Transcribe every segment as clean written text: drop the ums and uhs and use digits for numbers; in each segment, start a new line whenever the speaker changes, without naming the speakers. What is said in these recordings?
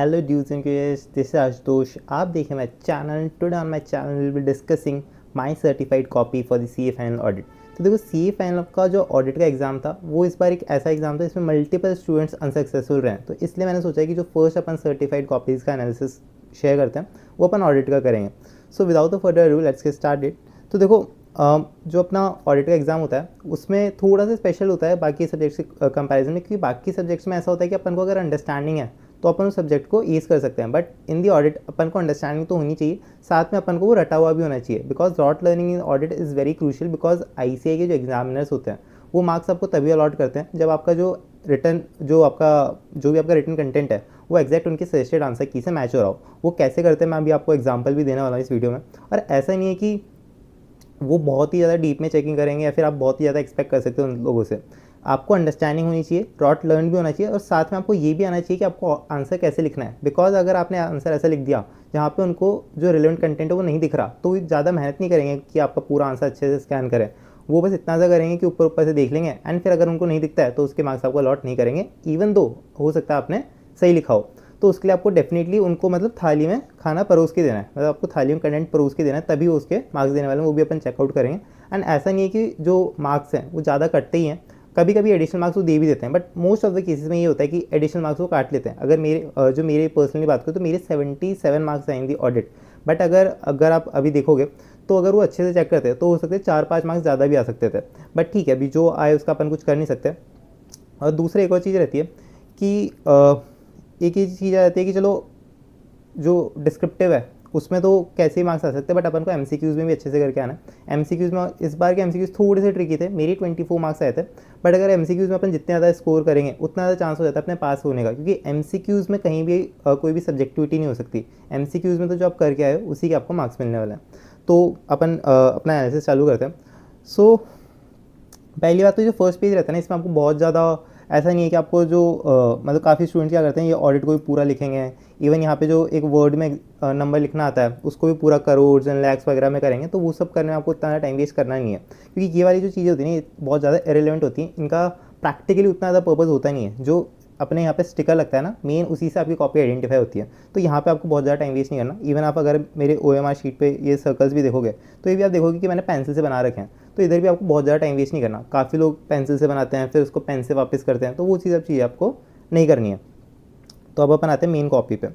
Hello dudes and queers, this is Ashutosh. आप देखें my channel. Today on my channel we'll be discussing my certified copy for the CA final audit. तो देखो CA final का जो audit का exam था वो इस बार एक ऐसा एग्ज़ाम था इसमें मल्टीपल स्टूडेंट्स अनसक्सेसफुल रहे हैं, तो इसलिए मैंने सोचा कि जो फर्स्ट अपन सर्टिफाइड कॉपीज़ का एनालिसिस शेयर करते हैं वो अपन ऑडिट का करेंगे. सो विदाउट द फर्दर रू लेट्स गेट स्टार्टेड. तो देखो जो अपना ऑडिट का एग्ज़ाम होता है उसमें थोड़ा सा स्पेशल होता है बाकी सब्जेक्ट्स के कंपैरिजन में, क्योंकि बाकी सब्जेक्ट्स में ऐसा होता है कि अपन को अगर अंडरस्टैंडिंग है तो अपन उस सब्जेक्ट को ईज कर सकते हैं, बट इन दी ऑडिट अपन को अंडरस्टैंडिंग तो होनी चाहिए, साथ में अपन को वो रटा हुआ भी होना चाहिए. Because rote learning in audit is very crucial, because ICAI के जो एग्जामिनर्स होते हैं वो मार्क्स आपको तभी अलॉट करते हैं जब आपका जो रिटर्न जो भी आपका रिटर्न कंटेंट है वो एग्जैक्ट उनके सजेस्टेड आंसर की से मैच हो रहा हो. वो कैसे करते हैं मैं अभी आपको एग्जाम्पल भी देने वाला हूँ इस वीडियो में. और ऐसा नहीं है कि वो बहुत ही ज़्यादा डीप में चेकिंग करेंगे या फिर आप बहुत ही ज़्यादा एक्सपेक्ट कर सकते हो उन लोगों से. आपको अंडरस्टैंडिंग होनी चाहिए, रॉट लर्न भी होना चाहिए, और साथ में आपको ये भी आना चाहिए कि आपको आंसर कैसे लिखना है. बिकॉज अगर आपने आंसर ऐसा लिख दिया जहाँ पे उनको जो रिलेवेंट कंटेंट है वो नहीं दिख रहा, तो ज़्यादा मेहनत नहीं करेंगे कि आपका पूरा आंसर अच्छे से स्कैन करें. वो बस इतना सा करेंगे कि ऊपर ऊपर से देख लेंगे, एंड फिर अगर उनको नहीं दिखता है तो उसके मार्क्स आपको अलॉट नहीं करेंगे, इवन दो हो सकता है आपने सही लिखा हो. तो उसके लिए आपको डेफिनेटली उनको मतलब थाली में खाना परोस के देना है, मतलब आपको थाली में कंटेंट परोस के देना है, तभी वो उसके मार्क्स देने वाले हैं. वो भी अपन चेकआउट करेंगे. एंड ऐसा नहीं है कि जो मार्क्स हैं वो ज़्यादा कटते ही हैं, कभी कभी एडिशनल मार्क्स वो दे भी देते हैं, but most of the cases में ये होता है कि एडिशनल मार्क्स वो काट लेते हैं. अगर मेरे पर्सनली बात करूँ तो मेरे 77 मार्क्स आए इन दी ऑडिट. बट अगर आप अभी देखोगे तो अगर वो अच्छे से चेक करते हैं तो हो सकते हैं 4-5 मार्क्स ज़्यादा भी आ सकते थे. बट ठीक है, अभी जो आए उसका अपन कुछ कर नहीं सकते. और दूसरा एक और चीज़ रहती है कि एक ही चीज़ आ जाती है कि चलो जो डिस्क्रिप्टिव है उसमें तो कैसे ही मार्क्स आ सकते हैं, बट अपन को MCQs में भी अच्छे से करके आना है. MCQs में इस बार के MCQs थोड़े से ट्रिकी थे, मेरी 24 मार्क्स आए थे. बट अगर MCQs में अपन जितने ज़्यादा स्कोर करेंगे उतना ज़्यादा चांस हो जाता है अपने पास होने का, क्योंकि MCQs में कहीं भी कोई भी सब्जेक्टिविटी नहीं हो सकती. MCQs में तो जो आप करके आए हो उसी के आपको मार्क्स मिलने वाले हैं. तो अपन अपना एनालिसिस चालू करते हैं. सो पहली बात तो जो फर्स्ट पेज रहता है ना, इसमें आपको बहुत ज़्यादा ऐसा नहीं है कि आपको जो मतलब काफ़ी स्टूडेंट्स क्या करते हैं ये ऑडिट को भी पूरा लिखेंगे. इवन यहाँ पे जो एक वर्ड में नंबर लिखना आता है उसको भी पूरा करोड़ एंड लैक्स वगैरह में करेंगे, तो वो सब करने में आपको इतना टाइम वेस्ट करना नहीं है, क्योंकि ये वाली जो चीज़ें होती हैं ये बहुत ज़्यादा इरेलेवेंट होती हैं. इनका प्रैक्टिकली उतना ज़्यादा पर्पज़ होता नहीं है. जो अपने यहाँ पे स्टिकर लगता है ना मेन, उसी से आपकी कॉपी आइडेंटिफाई होती है. तो यहाँ पे आपको बहुत ज़्यादा टाइम वेस्ट नहीं करना. इवन आप अगर मेरे OMR शीट पे ये सर्कल्स भी देखोगे तो ये भी आप देखोगे कि मैंने पेंसिल से बना रखे हैं. तो इधर भी आपको बहुत ज़्यादा टाइम वेस्ट नहीं करना. काफ़ी लोग पेंसिल से बनाते हैं फिर उसको पेन से वापस करते हैं, तो वो चीज़ आपको नहीं करनी है. तो अब अपन आते हैं मेन कॉपी पे.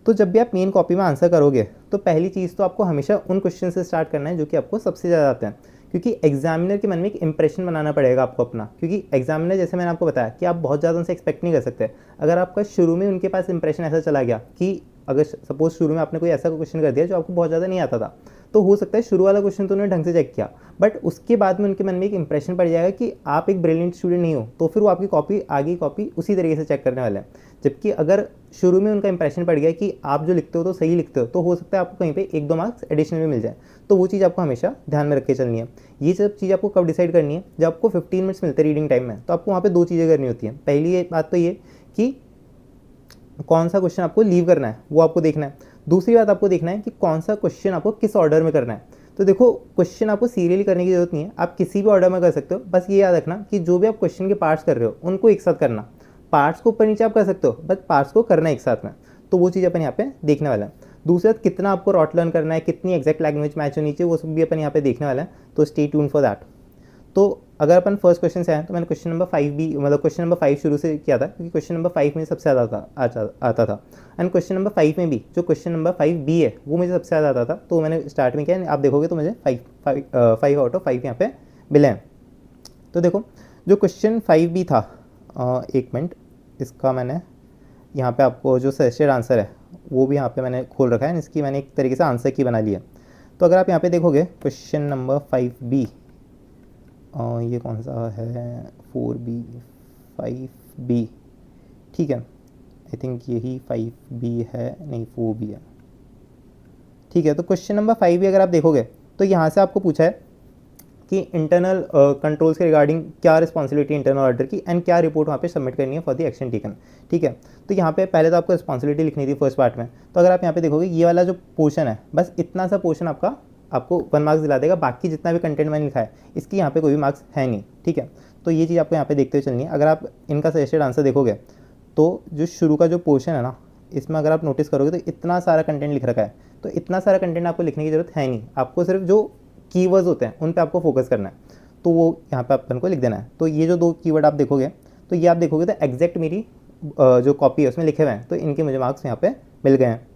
तो जब भी आप मेन कॉपी में आंसर करोगे तो पहली चीज़ तो आपको हमेशा उन क्वेश्चन से स्टार्ट करना है जो कि आपको सबसे ज़्यादा आते हैं, क्योंकि एग्जामिनर के मन में एक इंप्रेशन बनाना पड़ेगा आपको अपना. क्योंकि एग्जामिनर जैसे मैंने आपको बताया कि आप बहुत ज़्यादा उनसे एक्सपेक्ट नहीं कर सकते. अगर आपका शुरू में उनके पास इंप्रेशन ऐसा चला गया कि अगर सपोज शुरू में आपने कोई ऐसा क्वेश्चन कर दिया जो आपको बहुत ज़्यादा नहीं आता था, तो हो सकता है शुरू वाला क्वेश्चन तो उन्होंने ढंग से चेक किया, बट उसके बाद में उनके मन में एक इंप्रेशन पड़ जाएगा कि आप एक ब्रिलियंट स्टूडेंट नहीं हो, तो फिर वो आपकी कॉपी आगे कॉपी उसी तरीके से चेक करने वाले हैं. जबकि अगर शुरू में उनका इंप्रेशन पड़ गया कि आप जो लिखते हो तो सही लिखते हो, तो हो सकता है आपको कहीं पे 1-2 मार्क्स एडिशनल में मिल जाए. तो वो चीज़ आपको हमेशा ध्यान में रख के चलनी है. ये सब चीज़ आपको कब डिसाइड करनी है, जब आपको 15 मिनट्स मिलते हैं रीडिंग टाइम में, तो आपको वहाँ पे 2 चीज़ें करनी होती हैं. पहली बात तो ये कि कौन सा क्वेश्चन आपको लीव करना है वो आपको देखना है. दूसरी बात आपको देखना है कि कौन सा क्वेश्चन आपको किस ऑर्डर में करना है. तो देखो क्वेश्चन आपको सीरियली करने की जरूरत नहीं है, आप किसी भी ऑर्डर में कर सकते हो. बस ये याद रखना कि जो भी आप क्वेश्चन के पार्ट्स कर रहे हो उनको एक साथ करना. पार्ट्स को ऊपर नीचे आप कर सकते हो, बट पार्ट्स को करना एक साथ में. तो वो चीज़ अपन यहाँ पे देखने वाला है. दूसरा, कितना आपको रॉट लर्न करना है, कितनी एग्जैक्ट लैंग्वेज मैच होनी चाहिए, वो सब भी अपन यहाँ पे देखने वाला है. तो स्टे ट्यून फॉर दैट. तो अगर अपन फर्स्ट क्वेश्चन से आए तो मैंने क्वेश्चन नंबर 5 भी मतलब क्वेश्चन नंबर 5 शुरू से किया था, क्योंकि क्वेश्चन नंबर 5 में सबसे ज़्यादा आता था. एंड क्वेश्चन नंबर 5 में भी जो क्वेश्चन नंबर 5B है वो मुझे सबसे ज़्यादा आता था, तो मैंने स्टार्ट में किया. आप देखोगे तो मुझे 5 आउट ऑफ 5 यहाँ पे मिले हैं. तो देखो जो क्वेश्चन 5B था, एक मिनट, इसका मैंने यहाँ पे आपको जो सजेस्टेड आंसर है वो भी यहाँ पे मैंने खोल रखा है. इसकी मैंने एक तरीके से आंसर की बना ली है. तो अगर आप यहाँ पे देखोगे क्वेश्चन नंबर 5B, ये कौन सा है, 4B 5B, ठीक है, आई थिंक यही 5B है, नहीं 4B है, ठीक है. तो क्वेश्चन नंबर 5B अगर आप देखोगे तो यहाँ से आपको पूछा है कि इंटरनल कंट्रोल्स के रिगार्डिंग क्या रिस्पॉन्सिबिलिटी इंटरनल ऑडिटर की एंड क्या रिपोर्ट वहाँ पे सबमिट करनी है फॉर द एक्शन टेकन. ठीक है, तो यहाँ पे पहले तो आपको रिस्पॉन्सिबिलिटी लिखनी थी फर्स्ट पार्ट में. तो अगर आप यहाँ पे देखोगे ये वाला जो पोर्शन है, बस इतना सा पोर्शन आपको 1 मार्क्स दिला देगा. बाकी जितना भी कंटेंट मैंने लिखा है इसकी यहाँ पे कोई भी मार्क्स है नहीं. ठीक है, तो ये चीज़ आपको यहाँ पे देखते हुए चलनी है. अगर आप इनका सजेस्टेड आंसर देखोगे तो जो शुरू का जो पोर्शन है ना, इसमें अगर आप नोटिस करोगे तो इतना सारा कंटेंट लिख रखा है। तो इतना सारा कंटेंट आपको लिखने की ज़रूरत है नहीं, आपको सिर्फ जो कीवर्ड्स होते हैं उन पे आपको फोकस करना है, तो वो यहाँ पे अपन को लिख देना है। तो ये जो 2 कीवर्ड आप देखोगे, तो ये आप देखोगे तो एग्जैक्ट मेरी जो कॉपी है उसमें लिखे हुए हैं, तो इनके मुझे मार्क्स यहाँ पे मिल गए हैं।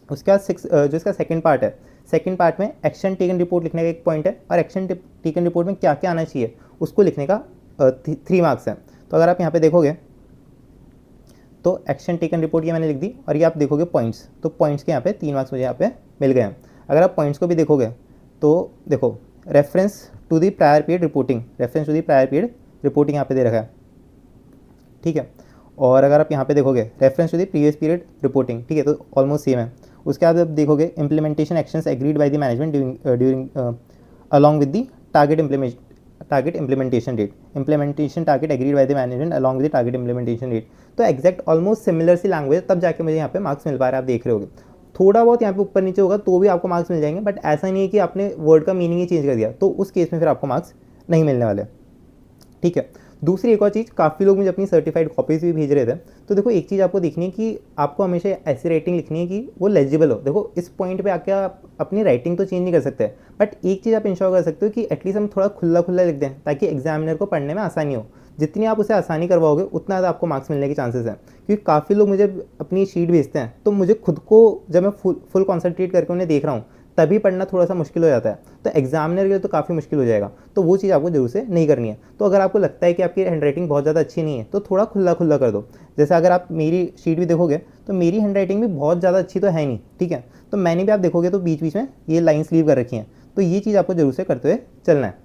उसके बाद जो इसका सेकंड पार्ट है, सेकंड पार्ट में एक्शन टेकन रिपोर्ट लिखने का एक पॉइंट है, और एक्शन टेकन रिपोर्ट में क्या क्या आना चाहिए उसको लिखने का 3 मार्क्स है। तो अगर आप यहाँ पे देखोगे तो एक्शन टेकन रिपोर्ट ये मैंने लिख दी, और ये आप देखोगे पॉइंट्स, तो पॉइंट्स के यहाँ पे 3 मार्क्स मुझे यहाँ पे मिल गए हैं। अगर आप पॉइंट्स को भी देखोगे तो देखो reference to the prior period reporting, reference to the prior period reporting यहाँ पे दे रखा है, ठीक है। और अगर आप यहाँ पे देखोगे reference to the previous period reporting, ठीक है, तो ऑलमोस्ट सेम है। उसके बाद आप देखोगे implementation actions agreed by the management during along with the target implementation date, implementation target agreed by the management along with the target implementation date. तो exact almost similar सी लैंग्वेज, तब जाके मुझे यहाँ पे मार्क्स मिल पा रहा है। आप देख रहे होगे थोड़ा बहुत यहाँ पे ऊपर नीचे होगा तो भी आपको मार्क्स मिल जाएंगे, बट ऐसा नहीं है कि आपने वर्ड का मीनिंग ही चेंज कर दिया, तो उस केस में फिर आपको मार्क्स नहीं मिलने वाले, ठीक है। दूसरी एक और चीज़, काफ़ी लोग मुझे अपनी सर्टिफाइड कॉपीज़ भी भेज रहे थे, तो देखो एक चीज़ आपको देखनी है कि आपको हमेशा ऐसी राइटिंग लिखनी है कि वो लेजिबल हो। देखो इस पॉइंट पे आके आप अपनी राइटिंग तो चेंज नहीं कर सकते, बट एक चीज़ आप इंश्योर कर सकते हो कि एटलीस्ट हम थोड़ा खुला खुला लिख दें, ताकि एग्जामिनर को पढ़ने में आसानी हो। जितनी आप उसे आसानी करवाओगे उतना ज़्यादा आपको मार्क्स मिलने के चांसेस हैं, क्योंकि काफ़ी लोग मुझे अपनी शीट भेजते हैं, तो मुझे खुद को जब मैं फुल कॉन्सेंट्रेट करके उन्हें देख रहा हूँ तभी पढ़ना थोड़ा सा मुश्किल हो जाता है, तो एग्जामिनर के लिए तो काफ़ी मुश्किल हो जाएगा। तो वो चीज़ आपको जरूर से नहीं करनी है। तो अगर आपको लगता है कि आपकी हैंडराइटिंग बहुत ज़्यादा अच्छी नहीं है, तो थोड़ा खुला खुला कर दो। जैसे अगर आप मेरी शीट भी देखोगे तो मेरी हैंडराइटिंग भी बहुत ज़्यादा अच्छी तो है नहीं, ठीक है, तो मैंने भी आप देखोगे तो बीच बीच में ये लाइन्स लीव कर रखी हैं, तो ये चीज़ आपको जरूर से करते हुए चलना है,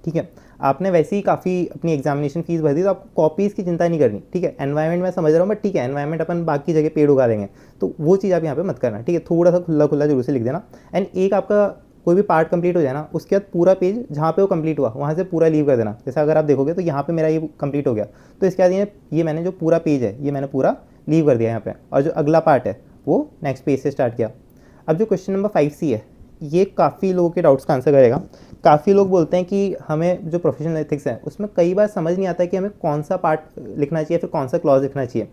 ठीक है। आपने वैसे ही काफ़ी अपनी एग्जामिनेशन फीस भर दी, तो आपको कॉपीज़ की चिंता नहीं करनी, ठीक है। एनवायरनमेंट मैं समझ रहा हूँ, बट ठीक है, एनवायरनमेंट अपन बाकी जगह पेड़ उगा देंगे, तो वो चीज़ आप यहाँ पे मत करना, ठीक है। थोड़ा सा खुला खुला जरूर से लिख देना। एंड एक आपका कोई भी पार्ट कंप्लीट हो जाए ना, उसके बाद पूरा पेज जहाँ पे वो कंप्लीट हुआ वहाँ से पूरा लीव कर देना। जैसे अगर आप देखोगे तो यहाँ पे मेरा ये कंप्लीट हो गया, तो इसके बाद ये मैंने जो पूरा पेज है ये मैंने पूरा लीव कर दिया यहाँ पे, और जो अगला पार्ट है वो नेक्स्ट पेज से स्टार्ट किया। अब जो क्वेश्चन नंबर 5C है, ये काफ़ी लोगों के डाउट्स का आंसर करेगा। काफ़ी लोग बोलते हैं कि हमें जो प्रोफेशनल एथिक्स है उसमें कई बार समझ नहीं आता कि हमें कौन सा पार्ट लिखना चाहिए, फिर कौन सा क्लॉज लिखना चाहिए।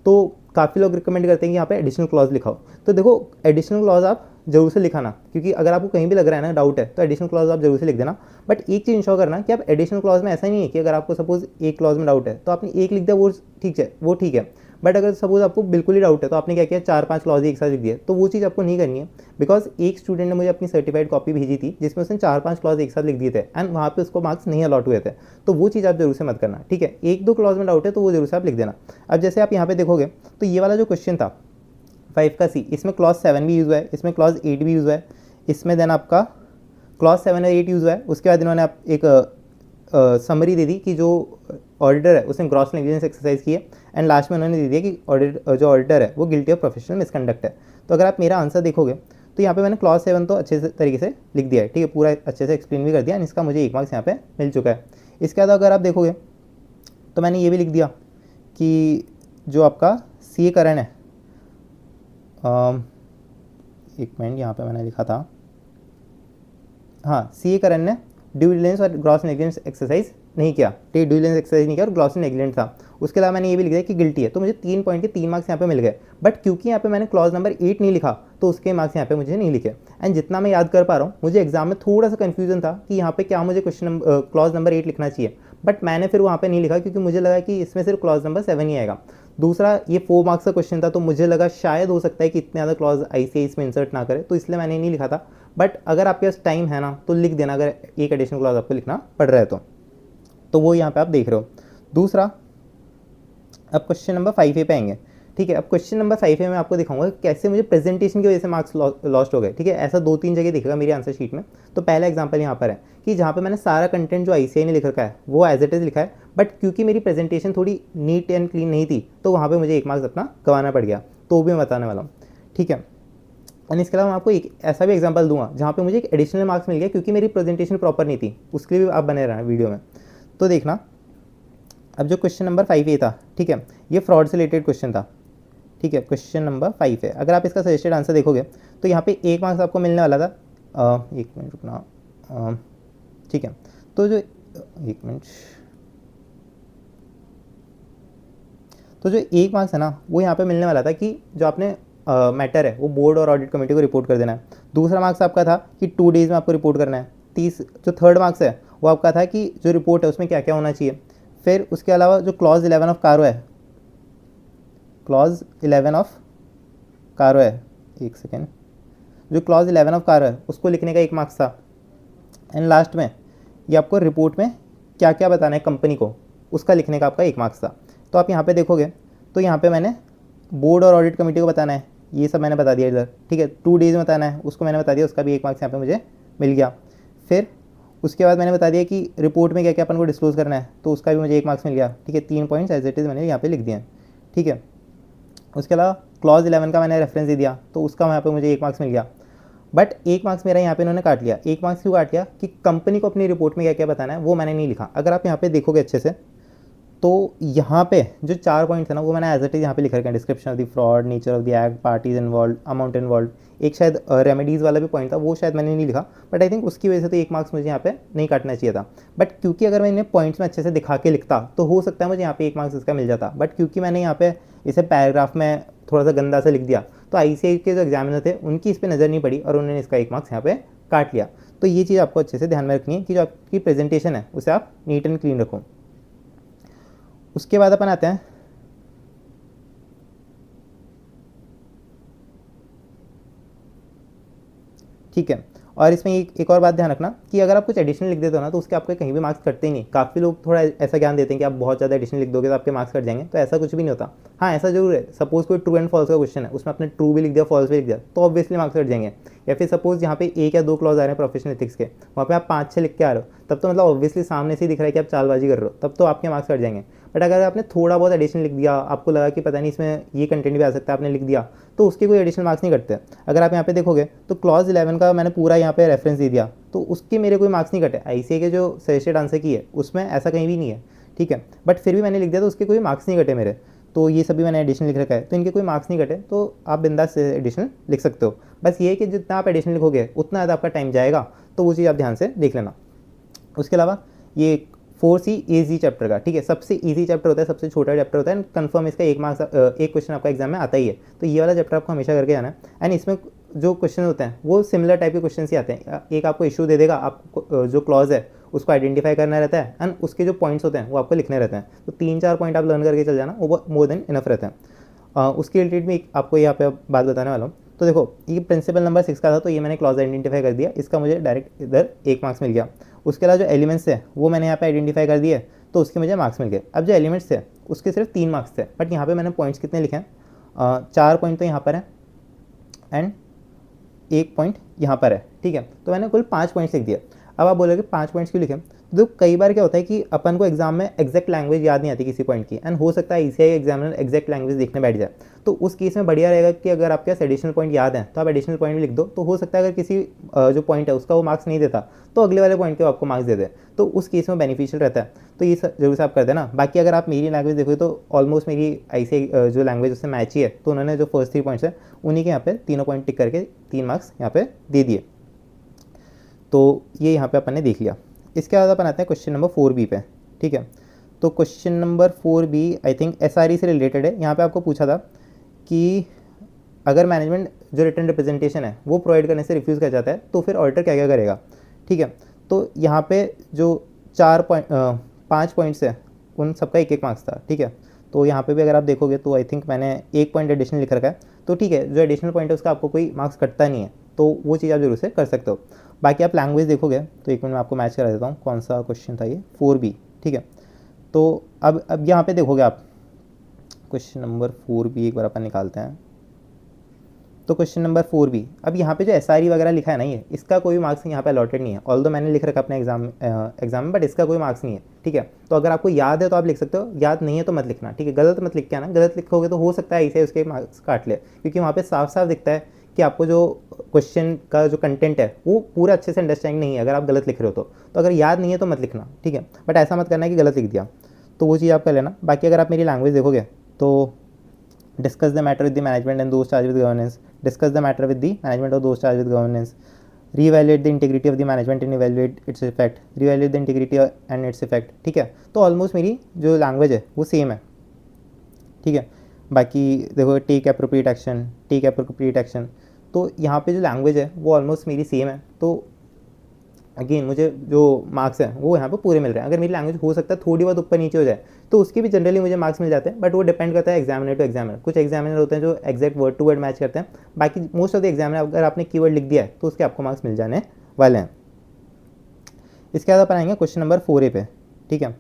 तो काफ़ी लोग रिकमेंड करते हैं कि यहाँ पे एडिशनल क्लॉज लिखाओ। तो देखो एडिशनल क्लॉज आप जरूर से लिखाना, क्योंकि अगर आपको कहीं भी लग रहा है ना डाउट है, तो एडिशनल क्लॉज आप जरूर से लिख देना। बट एक चीज़ इंश्योर करना कि आप एडिशनल क्लॉज में ऐसा नहीं है कि अगर आपको सपोज एक क्लॉज में डाउट है तो आपने एक लिख दिया वो ठीक है, बट अगर सपोज आपको बिल्कुल ही डाउट है तो आपने क्या किया 4-5 क्लॉज एक साथ लिख दिए, तो वो चीज़ आपको नहीं करनी है। बिकॉज एक स्टूडेंट ने मुझे अपनी सर्टिफाइड कॉपी भेजी थी जिसमें उसने 4-5 क्लॉज एक साथ लिख दिए थे, एंड वहाँ पे उसको मार्क्स नहीं अलॉट हुए थे, तो वो चीज़ आप जरूर से मत करना, ठीक है। 1-2 क्लॉज में डाउट है तो वो जरूर से आप लिख देना। अब जैसे आप यहाँ पे देखोगे तो ये वाला जो क्वेश्चन था 5 इसमें क्लॉज 7 भी यूज़ हुआ है, इसमें क्लॉज 8 भी यूज़ हुआ है, इसमें देन आपका क्लॉज 7 और 8 यूज़ हुआ है। उसके बाद इन्होंने आप एक समरी दे दी कि जो ऑडिटर है उसने ग्रॉस नेग्लिजेंस एक्सरसाइज की है, एंड लास्ट में उन्होंने दे दिया कि जो ऑडिटर है वो गिल्टी ऑफ प्रोफेशनल मिसकंडक्ट है। तो अगर आप मेरा आंसर देखोगे तो यहाँ पे मैंने क्लॉज 7 तो अच्छे से तरीके से लिख दिया है, ठीक है, पूरा अच्छे से एक्सप्लेन भी कर दिया, एंड इसका मुझे 1 मार्क्स यहाँ पे मिल चुका है। इसके बाद अगर आप देखोगे तो मैंने ये भी लिख दिया कि जो आपका CA करण है, एक मिनट, यहाँ पे मैंने लिखा था, हाँ, CA करण ने ड्यू डिलिजेंस और ग्रॉस नेग्लिजेंस एक्सरसाइज नहीं किया, ड्यू डिलिजेंस एक्सरसाइज नहीं किया और ग्रॉस नेग्लिजेंट था। उसके अलावा मैंने ये भी लिख दिया कि गिल्टी है, तो मुझे 3 पॉइंट के 3 मार्क्स यहाँ पे मिल गए। बट क्योंकि यहाँ पे मैंने क्लॉज नंबर 8 नहीं लिखा तो उसके मार्क्स यहाँ पे मुझे नहीं लिखे। एंड जितना मैं याद कर पा रहा हूँ, मुझे एग्जाम में थोड़ा सा कन्फ्यूजन था कि यहाँ पे क्या मुझे क्लॉज नंबर 8 लिखना चाहिए, बट मैंने फिर वहाँ पे नहीं लिखा, क्योंकि मुझे लगा कि इसमें सिर्फ क्लॉज नंबर 7 ही आएगा। दूसरा ये 4 मार्क्स का क्वेश्चन था, तो मुझे लगा शायद हो सकता है कि इतने ज़्यादा क्लॉज ICAI इसमें इंसर्ट ना करे, तो इसलिए मैंने नहीं लिखा था। बट अगर आपके पास टाइम है ना तो लिख देना, अगर एक एडिशनल क्लॉज आपको लिखना पड़ रहा है तो वो यहाँ पे आप देख रहे हो। दूसरा, अब क्वेश्चन नंबर 5A पे आएंगे, ठीक है। अब क्वेश्चन नंबर 5A में आपको दिखाऊंगा कैसे मुझे प्रेजेंटेशन की वजह से मार्क्स लॉस्ट हो गए, ठीक है। ऐसा 2-3 जगह दिखेगा मेरी आंसर शीट में। तो पहला एग्जांपल यहाँ पर है कि जहाँ पे मैंने सारा कंटेंट जो ICAI ने लिख रखा है वो एज इट इज़ लिखा है, बट क्योंकि मेरी प्रेजेंटेशन थोड़ी नीट एंड क्लीन नहीं थी तो वहाँ पर मुझे 1 मार्क्स अपना गंवाना पड़ गया, तो भी मैं बताने वाला हूँ, ठीक है। एंड इसके अलावा मैं आपको एक ऐसा भी एग्जांपल दूंगा जहाँ पे मुझे एक एडिशनल मार्क्स मिल गया क्योंकि मेरी प्रेजेंटेशन प्रॉपर नहीं थी, उसके लिए भी आप बने रहना वीडियो में। तो देखना, अब जो क्वेश्चन नंबर 5A था, ठीक है, ये फ्रॉड से रिलेटेड क्वेश्चन था, ठीक है, क्वेश्चन नंबर 5 है। अगर आप इसका सजेस्टेड आंसर देखोगे तो यहाँ पे 1 मार्क्स आपको मिलने वाला था। 1 मिनट रुकना, ठीक है, तो जो 1 मिनट, तो जो 1 मार्क्स है ना वो यहाँ पे मिलने वाला था कि जो आपने मैटर है वो बोर्ड और ऑडिट कमेटी को रिपोर्ट कर देना है। दूसरा मार्क्स आपका था कि 2 डेज़ में आपको रिपोर्ट करना है। जो थर्ड मार्क्स है वो आपका था कि जो रिपोर्ट है उसमें क्या क्या होना चाहिए। फिर उसके अलावा जो क्लॉज 11 ऑफ कारो है, क्लॉज 11 ऑफ कारो है, एक सेकेंड, जो क्लॉज 11 ऑफ कारो है उसको लिखने का 1 मार्क्स था। एंड लास्ट में ये आपको रिपोर्ट में क्या क्या बताना है कंपनी को उसका लिखने का आपका 1 मार्क्स था। तो आप यहाँ पे देखोगे तो यहाँ पे मैंने बोर्ड और ऑडिट कमेटी को बताना है, ये सब मैंने बता दिया इधर, ठीक है। 2 डेज़ में बताना है उसको मैंने बता दिया, उसका भी 1 मार्क्स यहाँ पे मुझे मिल गया। फिर उसके बाद मैंने बता दिया कि रिपोर्ट में क्या क्या अपन को डिस्क्लोज करना है, तो उसका भी मुझे 1 मार्क्स मिल गया, ठीक है। 3 पॉइंट्स एज इट इज़ मैंने यहाँ पे लिख दिए, ठीक है। उसके अलावा क्लॉज 11 का मैंने रेफरेंस दे दिया, तो उसका यहाँ पे मुझे 1 मार्क्स मिल गया। बट 1 मार्क्स मेरा यहाँ पे इन्होंने काट लिया। 1 मार्क्स क्यों काट लिया कि कंपनी को अपनी रिपोर्ट में क्या क्या बताना है वो मैंने नहीं लिखा। अगर आप यहाँ पे देखोगे अच्छे से तो यहाँ पे जो 4 पॉइंट्स है ना वो मैंने एज इट इज़ यहाँ पे लिख रखे हैं, description of the fraud, nature of the act, parties involve, amount involve. एक शायद रेमेडीज़ वाला भी पॉइंट था, वो शायद मैंने नहीं लिखा, बट आई थिंक उसकी वजह से तो 1 मार्क्स मुझे यहाँ पे नहीं काटना चाहिए था। बट क्योंकि अगर मैं इन्हें पॉइंट्स में अच्छे से दिखा के लिखता तो हो सकता है मुझे यहाँ पे 1 मार्क्स इसका मिल जाता। बट क्योंकि मैंने यहाँ पे इसे पैराग्राफ में थोड़ा सा गंदा से लिख दिया तो ICAI के जो एग्जामिनर थे उनकी इस पर नज़र नहीं पड़ी और उन्होंने इसका 1 मार्क्स यहाँ पे काट लिया। तो ये चीज़ आपको अच्छे से ध्यान में रखनी है कि जो आपकी प्रेजेंटेशन है उसे आप नीट एंड क्लीन रखो। उसके बाद अपन आते हैं ठीक है। और इसमें एक और बात ध्यान रखना कि अगर आप कुछ एडिशनल लिख देते हो ना तो उसके आपके कहीं भी मार्क्स कटते ही नहीं। काफ़ी लोग थोड़ा ऐसा ज्ञान देते हैं कि आप बहुत ज़्यादा एडिशनल लिख दोगे तो आपके मार्क्स कट जाएंगे, तो ऐसा कुछ भी नहीं होता। हाँ ऐसा जरूर है, सपोज कोई ट्रू एंड फॉल्स का क्वेश्चन है उसमें आपने ट्रू भी लिख दिया फॉल्स भी लिख दिया तो ऑब्वियसली मार्क्स कट जाएंगे। या फिर सपोज यहाँ पे 1 या 2 क्लॉज आ रहे हैं प्रोफेशनल एथिक्स के, वहाँ पे आप 5-6 लिख के आ रहे हो, तब तो मतलब ऑब्वियसली सामने से ही दिख रहा है कि आप चालबाजी कर रहे हो, तब तो आपके मार्क्स कट जाएंगे। बट अगर आपने थोड़ा बहुत एडिशनल लिख दिया, आपको लगा कि पता नहीं इसमें ये कंटेंट भी आ सकता है, आपने लिख दिया, तो उसके कोई एडिशनल मार्क्स नहीं कटते। अगर आप यहाँ पे देखोगे तो क्लॉज 11 का मैंने पूरा यहाँ पे रेफरेंस दे दिया तो उसके मेरे कोई मार्क्स नहीं कटे। ICAI के जो सजेस्टेड आंसर की है उसमें ऐसा कहीं भी नहीं है, ठीक है। बट फिर भी मैंने लिख दिया तो उसके कोई मार्क्स नहीं कटे मेरे। तो ये सभी मैंने एडिशनल लिख रखा है तो इनके कोई मार्क्स नहीं कटे, तो आप बिंदास से एडिशनल लिख सकते हो। बस ये है कि जितना आप एडिशनल लिखोगे उतना ज़्यादा आपका टाइम जाएगा, तो वो चीज़ आप ध्यान से देख लेना। उसके अलावा ये 4C ईजी चैप्टर का, ठीक है, सबसे ईजी चैप्टर होता है, सबसे छोटा चैप्टर होता है, कंफर्म इसका 1 मार्क्स 1 क्वेश्चन आपका एग्जाम में आता ही है। तो ये वाला चैप्टर आपको हमेशा करके जाना है। एंड इसमें जो क्वेश्चन होते हैं वो सिमिलर टाइप के क्वेश्चन ही आते हैं। एक आपको इशू दे देगा, आपको जो क्लॉज है उसको आइडेंटिफाई करना रहता है एंड उसके जो पॉइंट्स होते हैं वो आपको लिखने रहते हैं। तो 3-4 पॉइंट आप लर्न करके चल जाना, वो मोर देन इनफ रहता है। उसके रिलेटेड भी आपको यहाँ पे बात बताने वाला हूँ। तो देखो ये प्रिंसिपल नंबर 6 का था, तो ये मैंने क्लॉज आइडेंटिफाई कर दिया, इसका मुझे डायरेक्ट इधर 1 मार्क्स मिल गया। उसके अलावा जो एलिमेंट्स है वो मैंने यहाँ पे आइडेंटिफाई कर दिए, तो उसके मुझे मार्क्स मिल गए। अब जो एलिमेंट्स थे उसके सिर्फ 3 मार्क्स थे, बट यहाँ पे मैंने पॉइंट्स कितने लिखे हैं, 4 पॉइंट तो यहाँ पर है एंड 1 पॉइंट यहाँ पर है, ठीक है। तो मैंने कुल 5 पॉइंट्स लिख दिए। अब आप बोलोगे 5 पॉइंट्स क्यों लिखे, तो कई बार क्या होता है कि अपन को एग्जाम में एग्जैक्ट लैंग्वेज याद नहीं आती किसी पॉइंट की, एंड हो सकता है ICAI एग्जामिनर एग्जैक्ट लैंग्वेज देखने बैठ जाए। तो उस केस में बढ़िया रहेगा कि अगर आपके पास एडिशनल पॉइंट याद है तो आप एडिशनल पॉइंट भी लिख दो, तो हो सकता है अगर किसी जो पॉइंट है उसका वो मार्क्स नहीं देता तो अगले वाले पॉइंट के आपको मार्क्स दे दे, तो उस केस में बेनिफिशियल रहता है। तो ये जरूर से आप कर देना। बाकी अगर आप मेरी लैंग्वेज देखोगे तो ऑलमोस्ट मेरी ICAI जो लैंग्वेज उससे मैच ही है, तो उन्होंने जो फर्स्ट 3 पॉइंट्स है उन्हीं के यहाँ पे तीनों पॉइंट टिक करके 3 मार्क्स यहाँ पे दे दिए। तो ये यहाँ पे अपन ने देख लिया। इसके बाद अपन आते हैं क्वेश्चन नंबर 4B पे, ठीक है। तो question number 4B I think SRE से रिलेटेड है। यहाँ पे आपको पूछा था कि अगर मैनेजमेंट जो रिटर्न रिप्रेजेंटेशन है वो प्रोवाइड करने से रिफ्यूज़ कर जाता है तो फिर ऑडिटर क्या क्या करेगा, ठीक है। तो यहाँ पे जो 5 पॉइंट्स है उन सबका 1-1 मार्क्स था, ठीक है। तो यहाँ पे भी अगर आप देखोगे तो आई थिंक मैंने 1 पॉइंट एडिशनल लिख रखा है, तो ठीक है, जो एडिशनल पॉइंट है उसका आपको कोई मार्क्स कटता नहीं है, तो वो चीज़ आप जरूर से कर सकते हो। बाकी आप लैंग्वेज देखोगे तो 1 मिनट में आपको मैच करा देता हूँ कौन सा क्वेश्चन था ये, 4B, ठीक है। तो अब यहाँ पे देखोगे आप क्वेश्चन नंबर 4B एक बार अपन निकालते हैं। तो क्वेश्चन नंबर 4B, अब यहाँ पे जो SRE वगैरह लिखा है ना, ये इसका कोई मार्क्स यहाँ पे अलॉटेड नहीं है, ऑल्दो मैंने लिख रखा अपने एग्जाम में, बट इसका कोई मार्क्स नहीं है, ठीक है। तो अगर आपको याद है तो आप लिख सकते हो, याद नहीं है तो मत लिखना, ठीक है। गलत मत लिख के आना, गलत लिखोगे तो हो सकता है इसे उसके मार्क्स काट ले, क्योंकि वहाँ पे साफ साफ दिखता है कि आपको जो क्वेश्चन का जो कंटेंट है वो पूरा अच्छे से अंडरस्टैंड नहीं है अगर आप गलत लिख रहे हो तो अगर याद नहीं है तो मत लिखना, ठीक है। बट ऐसा मत करना है कि गलत लिख दिया, तो वो चीज़ आप कर लेना। बाकी अगर आप मेरी लैंग्वेज देखोगे तो discuss the matter with the management and those charge with governance, discuss the matter with the management or those charged with governance, reevaluate the integrity of the management and evaluate its effect, reevaluate the integrity and its effect, ठीक है। तो almost मेरी जो language है वो same है, ठीक है। बाकी देखो take appropriate action, take appropriate action, तो यहाँ पे जो लैंग्वेज है वो ऑलमोस्ट मेरी सेम है, तो अगेन मुझे जो मार्क्स हैं वो यहाँ पे पूरे मिल रहे हैं। अगर मेरी लैंग्वेज हो सकता है थोड़ी बहुत ऊपर नीचे हो जाए तो उसके भी जनरली मुझे मार्क्स मिल जाते हैं, बट वो डिपेंड करता है एग्जामिनर टू एग्जामिनर। कुछ एग्जामिनर होते हैं जो exact word to word match करते हैं, बाकी मोस्ट ऑफ द एग्जामिनर अगर आपने कीवर्ड लिख दिया है तो उसके आपको मार्क्स मिल जाने वाले हैं। इसके बाद अपन आएंगे क्वेश्चन नंबर 4A पे, ठीक है।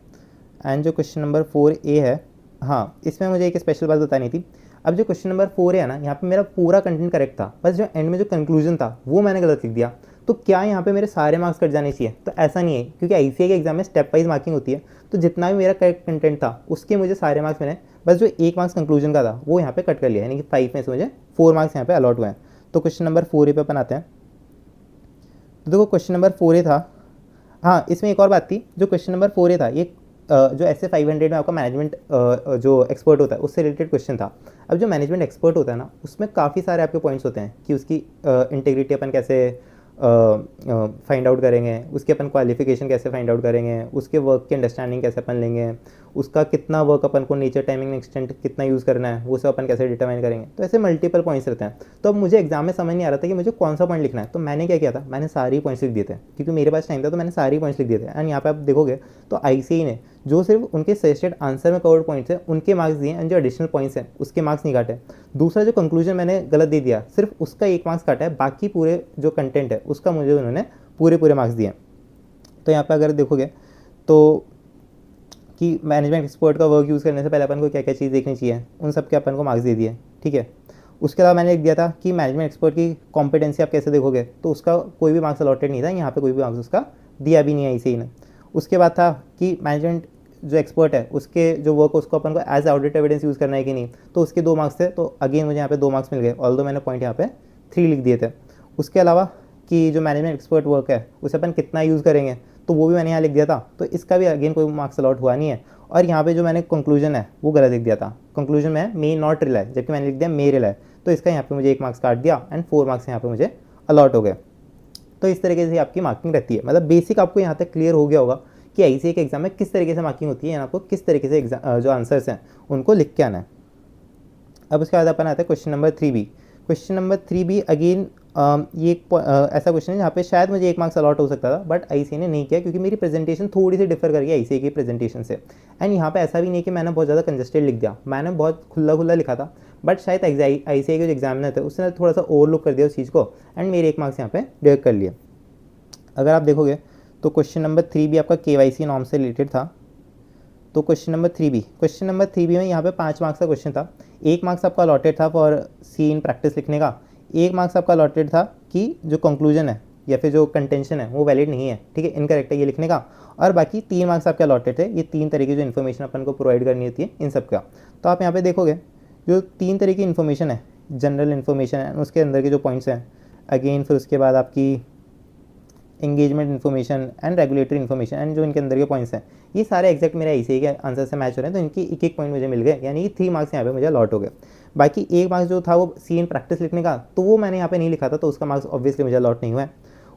एंड जो क्वेश्चन नंबर 4A है, हाँ इसमें मुझे एक स्पेशल बात बतानी थी। अब जो क्वेश्चन नंबर 4A है ना, यहाँ पे मेरा पूरा कंटेंट करेक्ट था, बस जो एंड में जो कंक्लूजन था वो मैंने गलत लिख दिया। तो क्या यहाँ पे मेरे सारे मार्क्स कट जाने चाहिए? तो ऐसा नहीं है, क्योंकि ICAI के एग्जाम में स्टेप वाइज मार्किंग होती है, तो जितना भी मेरा करेक्ट कंटेंट था उसके मुझे सारे मार्क्स मिले, बस जो 1 मार्क्स कंक्लूजन का था वो यहाँ पे कट कर लिया, यानी कि 5 में से मुझे 4 मार्क्स यहाँ पे अलॉट हुए हैं। तो क्वेश्चन नंबर 4A पे अपन आते हैं। तो देखो क्वेश्चन नंबर 4A था, हाँ इसमें एक और बात थी, जो क्वेश्चन नंबर 4A था ये जो ऐसे 500 में आपका मैनेजमेंट जो एक्सपर्ट होता है उससे रिलेटेड क्वेश्चन था। अब जो मैनेजमेंट एक्सपर्ट होता है ना, उसमें काफ़ी सारे आपके पॉइंट्स होते हैं कि उसकी इंटीग्रिटी अपन कैसे फाइंड आउट करेंगे, उसके अपन क्वालिफिकेशन कैसे फाइंड आउट करेंगे, उसके वर्क की अंडरस्टैंडिंग कैसे अपन लेंगे, उसका कितना वर्क अपन को नेचर टाइमिंग एक्सटेंट कितना यूज़ करना है वो सब अपन कैसे डिटरमाइन करेंगे। तो ऐसे मल्टीपल पॉइंट्स रहते हैं। तो अब मुझे एग्जाम में समझ नहीं आ रहा था कि मुझे कौन सा पॉइंट लिखना है, तो मैंने क्या किया था, मैंने सारे पॉइंट्स लिख दिए थे, क्योंकि मेरे पास टाइम था तो मैंने सारे पॉइंट्स लिख दिए थे। एंड यहाँ पे आप देखोगे तो ICAI ने जो सिर्फ उनके सजेस्टेड आंसर में कवर्ड पॉइंट्स है उनके मार्क्स दिए, एंड जो एडिशनल पॉइंट्स हैं उसके मार्क्स नहीं काटे। दूसरा जो कंक्लूजन मैंने गलत दे दिया, सिर्फ उसका 1 मार्क्स काटा है, बाकी पूरे जो कंटेंट है उसका मुझे उन्होंने पूरे मार्क्स दिए। तो यहाँ पे अगर देखोगे तो कि मैनेजमेंट एक्सपर्ट का वर्क यूज़ करने से पहले अपन को क्या क्या चीज़ देखनी चाहिए, उन सब के अपन को मार्क्स दे दिए, ठीक है। उसके अलावा मैंने लिख दिया था कि मैनेजमेंट एक्सपर्ट की कॉम्पिटेंसी आप कैसे देखोगे, तो उसका कोई भी मार्क्स अलॉटेड नहीं था, यहाँ पे कोई भी मार्क्स उसका दिया भी नहीं है ICAI ने। उसके बाद था कि मैनेजमेंट जो एक्सपर्ट है उसके जो वर्क उसको अपन को एज ऑडिट एविडेंस यूज़ करना है कि नहीं, तो उसके 2 मार्क्स थे, तो अगेन मुझे यहाँ पे 2 मार्क्स मिल गए, ऑल्दो मैंने पॉइंट यहाँ पे 3 लिख दिए थे। उसके अलावा कि जो मैनेजमेंट एक्सपर्ट वर्क है उसे अपन कितना यूज़ करेंगे, तो वो भी मैंने यहाँ लिख दिया था, तो इसका भी अगेन कोई मार्क्स अलॉट हुआ नहीं है। और यहाँ पे जो मैंने कंक्लूजन है वो गलत लिख दिया था, कंक्लूजन में मे नॉट रिलाई, जबकि मैंने लिख दिया मे रिलाई, तो इसका यहाँ पे मुझे 1 मार्क्स काट दिया एंड 4 मार्क्स यहाँ पे मुझे अलॉट हो गए। तो इस तरीके से आपकी मार्किंग रहती है। मतलब बेसिक आपको यहाँ तक क्लियर हो गया होगा कि ICAI के एग्जाम में किस तरीके से मार्किंग होती है, आपको किस तरीके से जो आंसर्स हैं उनको लिख के आना है। अब उसके बाद अपन आते हैं question number 3B। Question number 3B again ये ऐसा क्वेश्चन है जहाँ पे शायद मुझे 1 मार्क्स अलॉट हो सकता था, बट ICAI ने नहीं किया, क्योंकि मेरी प्रेजेंटेशन थोड़ी सी डिफर कर गई ICAI की प्रेजेंटेशन से। एंड यहाँ पे ऐसा भी नहीं कि मैंने बहुत ज़्यादा कंजस्टेड लिख दिया, मैंने बहुत खुला लिखा था, बट शायद ICAI के जो एग्जामिनर थे उसने थोड़ा सा ओवरलुक कर दिया उस चीज़ को, एंड मेरे 1 मार्क्स यहाँ पे डिडक्ट कर लिए। अगर आप देखोगे तो क्वेश्चन नंबर 3B आपका KYC नॉर्म से रिलेटेड था। तो क्वेश्चन नंबर 3B में यहाँ पे 5 मार्क्स का क्वेश्चन था। 1 मार्क्स आपका अलॉटेड था फॉर सी इन प्रैक्टिस लिखने का, 1 मार्क्स आपका अलॉटेड था कि जो कंक्लूजन है या फिर जो कंटेंशन है वो वैलिड नहीं है, ठीक है, इनकरेक्ट है ये लिखने का, और बाकी 3 मार्क्स आपके अलॉटेड थे ये 3 तरह की जो इन्फॉर्मेशन अपन को प्रोवाइड करनी होती है इन सब का। तो आप यहाँ पे देखोगे जो 3 तरह की इन्फॉर्मेशन है, जनरल इन्फॉर्मेशन है, उसके अंदर के जो पॉइंट्स हैं, अगेन फिर उसके बाद आपकी engagement information and regulatory information, and जो इनके अंदर के पॉइंट्स हैं ये सारे एक्जैक्ट मेरे ICAI के आंसर से मैच हो रहे हैं, तो इनकी 1 पॉइंट मुझे मिल गए, यानी कि 3 मार्क्स यहाँ पे मुझे अलॉट हो गए। बाकी 1 मार्क्स जो था वो सी इन प्रैक्टिस लिखने का, तो वो मैंने यहाँ पे नहीं लिखा था, तो उसका मार्क्स ऑब्वियसली मुझे अलॉट नहीं हुआ है।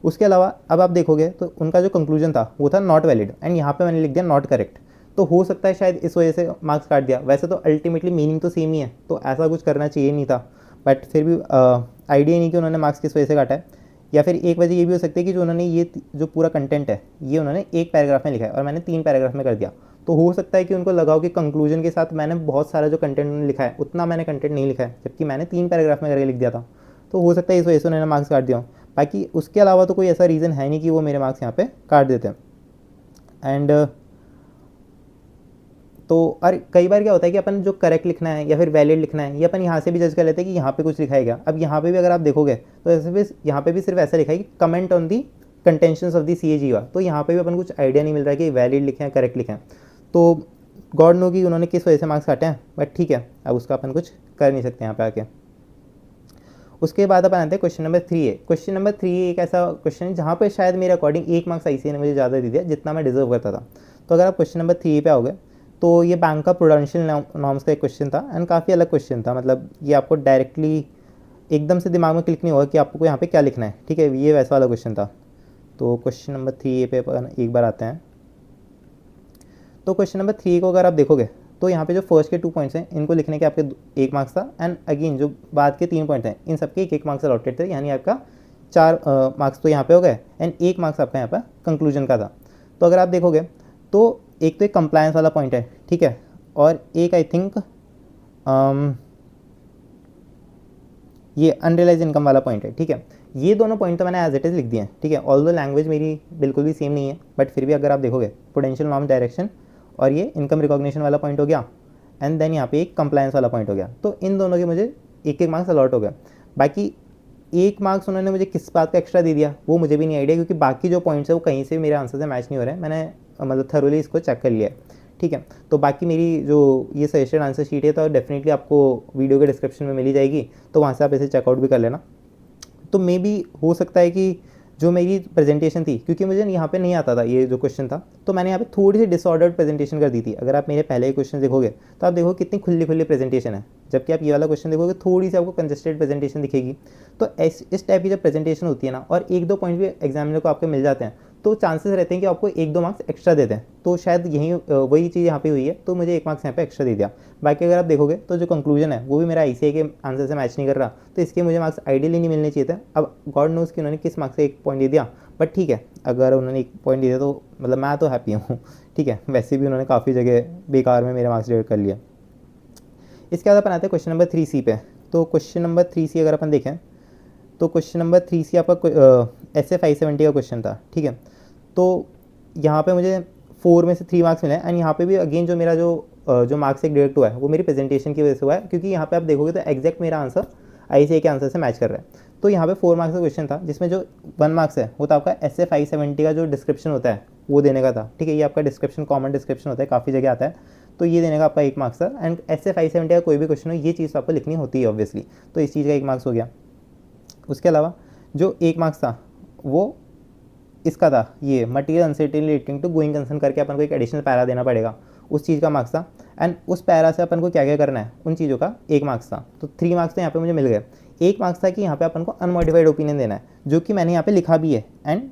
उसके अलावा अब आप देखोगे तो उनका जो कंक्लूजन था वो था नॉट वैलिड, एंड यहाँ पे मैंने लिख दिया नॉट करेक्ट, तो हो सकता है शायद इस वजह से मार्क्स काट दिया। वैसे तो अल्टीमेटली मीनिंग तो सेम ही है, तो ऐसा कुछ करना चाहिए नहीं था, बट फिर भी आइडिया नहीं कि उन्होंने मार्क्स किस वजह से काटा है। या फिर एक वजह ये भी हो सकती है कि जो उन्होंने ये जो पूरा कंटेंट है ये उन्होंने 1 पैराग्राफ में लिखा है और मैंने 3 पैराग्राफ में कर दिया, तो हो सकता है कि उनको लगा हो कि कंक्लूजन के साथ मैंने बहुत सारा जो कंटेंट उन्होंने लिखा है उतना मैंने कंटेंट नहीं लिखा है, जबकि मैंने 3 पैराग्राफ में करके लिख दिया था, तो हो सकता है इस वजह से उन्होंने मार्क्स काट दिया। बाकी उसके अलावा तो कोई ऐसा रीज़न है नहीं कि वो मेरे मार्क्स यहाँ पे काट देते हैं। एंड तो और कई बार क्या होता है कि अपन जो करेक्ट लिखना है या फिर वैलिड लिखना है ये अपन यहाँ से भी जज कर लेते हैं कि यहाँ पे कुछ लिखा है क्या। अब यहाँ पे भी अगर आप देखोगे तो ऐसे भी यहाँ पे भी सिर्फ ऐसा लिखा है कि comment on the contentions of the CAG, तो यहाँ पे भी अपन कुछ आइडिया नहीं मिल रहा है कि वैलिड लिखे हैं करेक्ट लिखे हैं, तो गॉड नो कि उन्होंने किस वजह से मार्क्स काटे हैं, बट ठीक है अब उसका अपन कुछ कर नहीं सकते यहाँ पे आके। उसके बाद अपन आते हैं question number 3A। Question number 3A एक ऐसा क्वेश्चन है जहाँ पे शायद मेरे अकॉर्डिंग 1 मार्क्स ICAI ने मुझे ज़्यादा दे दिया जितना मैं डिजर्व करता था। तो अगर आप क्वेश्चन नंबर 3A पे आओगे तो ये बैंक का प्रोडेंशियल नॉर्म्स का एक क्वेश्चन था, एंड काफ़ी अलग क्वेश्चन था, मतलब ये आपको डायरेक्टली एकदम से दिमाग में क्लिक नहीं होगा कि आपको यहाँ पे क्या लिखना है, ठीक है, ये वैसा वाला क्वेश्चन था। तो क्वेश्चन नंबर 3A पे एक बार आते हैं। तो क्वेश्चन नंबर 3 को अगर आप देखोगे तो यहाँ पे जो फर्स्ट के 2 पॉइंट्स हैं इनको लिखने के आपके 1 मार्क्स था, एंड अगेन जो बाद के 3 पॉइंट हैं इन सबके 1 मार्क्स अलॉटेड थे, यानी आपका 4 मार्क्स तो यहाँ पे हो गए, एंड 1 मार्क्स आपका यहाँ पर कंक्लूजन का था। तो अगर आप देखोगे तो एक तो एक कंप्लायंस वाला पॉइंट है, ठीक है, और एक आई थिंक ये अनरियलाइज इनकम वाला पॉइंट है, ठीक है। ये दोनों पॉइंट तो मैंने एज इट इज़ लिख दिए हैं, ठीक है। ऑल्दो लैंग्वेज मेरी बिल्कुल भी सेम नहीं है, बट फिर भी अगर आप देखोगे पोटेंशियल नॉर्म डायरेक्शन और ये इनकम रिकॉग्निशन वाला पॉइंट हो गया, एंड देन यहाँ पे एक कंप्लायंस वाला पॉइंट हो गया, तो इन दोनों के मुझे 1-1 मार्क्स अलॉट हो गया। बाकी 1 मार्क्स उन्होंने मुझे किस बात का एक्स्ट्रा दे दिया वो मुझे भी नहीं आइडिया, क्योंकि बाकी जो पॉइंट्स है वो कहीं से मेरे आंसर से मैच नहीं हो रहे हैं। मैंने मतलब थरोली इसको चेक कर लिया है, ठीक है। तो बाकी मेरी जो ये सजेस्टेड आंसर शीट है तो डेफिनेटली आपको वीडियो के डिस्क्रिप्शन में मिली जाएगी, तो वहाँ से आप इसे चेकआउट भी कर लेना। तो मे भी हो सकता है कि जो मेरी प्रेजेंटेशन थी, क्योंकि मुझे यहाँ पे नहीं आता था ये जो क्वेश्चन था, तो मैंने यहाँ पे थोड़ी सी डिसऑर्डर्ड प्रेजेंटेशन कर दी थी। अगर आप मेरे पहले ही क्वेश्चन देखोगे तो आप देखो कितनी खुली खुली प्रेजेंटेशन है, जबकि आप ये वाला क्वेश्चन देखोगे थोड़ी सी आपको कंजस्टेड प्रेजेंटेशन दिखेगी। तो इस टाइप की जब प्रेजेंटेशन होती है ना, और 1-2 पॉइंट भी एग्जामिनर को आपके मिल जाते हैं, तो चांसेस रहते हैं कि आपको 1-2 मार्क्स एक्स्ट्रा देते हैं। तो शायद यही वही चीज़ यहाँ पे हुई है, तो मुझे 1 मार्क्स यहाँ पे एक्स्ट्रा दे दिया। बाकी अगर आप देखोगे तो जो कंक्लूजन है वो भी मेरा ICAI के आंसर से मैच नहीं कर रहा, तो इसके मुझे मार्क्स आइडियली नहीं मिलने चाहिए थे। अब गॉड नोज़ कि उन्होंने किस मार्क्स से 1 पॉइंट दे दिया, बट ठीक है, अगर उन्होंने 1 पॉइंट दे दिया तो मतलब मैं तो हैप्पी हूँ, ठीक है। वैसे भी उन्होंने काफ़ी जगह बेकार में मेरे मार्क्स डिवाइड कर लिया। इसके बाद अपन आते हैं क्वेश्चन नंबर 3C पे। तो क्वेश्चन नंबर 3C अगर अपन देखें तो क्वेश्चन नंबर 3C आपका ऐसे 570 का क्वेश्चन था, ठीक है। तो यहाँ पे मुझे 4 में से 3 मार्क्स मिले, एंड यहाँ पे भी अगेन जो मेरा जो मार्क्स एक डायरेक्ट हुआ है वो मेरी प्रेजेंटेशन की वजह से हुआ है, क्योंकि यहाँ पे आप देखोगे तो एग्जैक्ट मेरा आंसर ICAI के आंसर से मैच कर रहा है। तो यहाँ पे 4 मार्क्स का क्वेश्चन था, जिसमें जो 1 मार्क्स है वो था आपका ऐसे 570 का जो डिस्क्रिप्शन होता है वो देने का था, ठीक है। ये आपका डिस्क्रिप्शन कॉमन डिस्क्रिप्शन होता है, काफ़ी जगह आता है, तो ये देने का आपका 1 मार्क्स था। एंड ऐसे 570 का कोई भी क्वेश्चन हो ये चीज़ आपको लिखनी होती है ऑब्वियसली, तो इस चीज़ का 1 मार्क्स हो गया। उसके अलावा जो 1 मार्क्स था वो इसका था, ये material uncertainty relating to going concern करके अपन को एक एडिशनल पैरा देना पड़ेगा, उस चीज़ का मार्क्स था। एंड उस पैरा से अपन को क्या क्या करना है उन चीज़ों का 1 मार्क्स था। तो 3 मार्क्स तो यहाँ पे मुझे मिल गए। 1 मार्क्स था कि यहाँ पे अपन को अनमॉडिफाइड ओपिनियन देना है, जो कि मैंने यहाँ पे लिखा भी है, एंड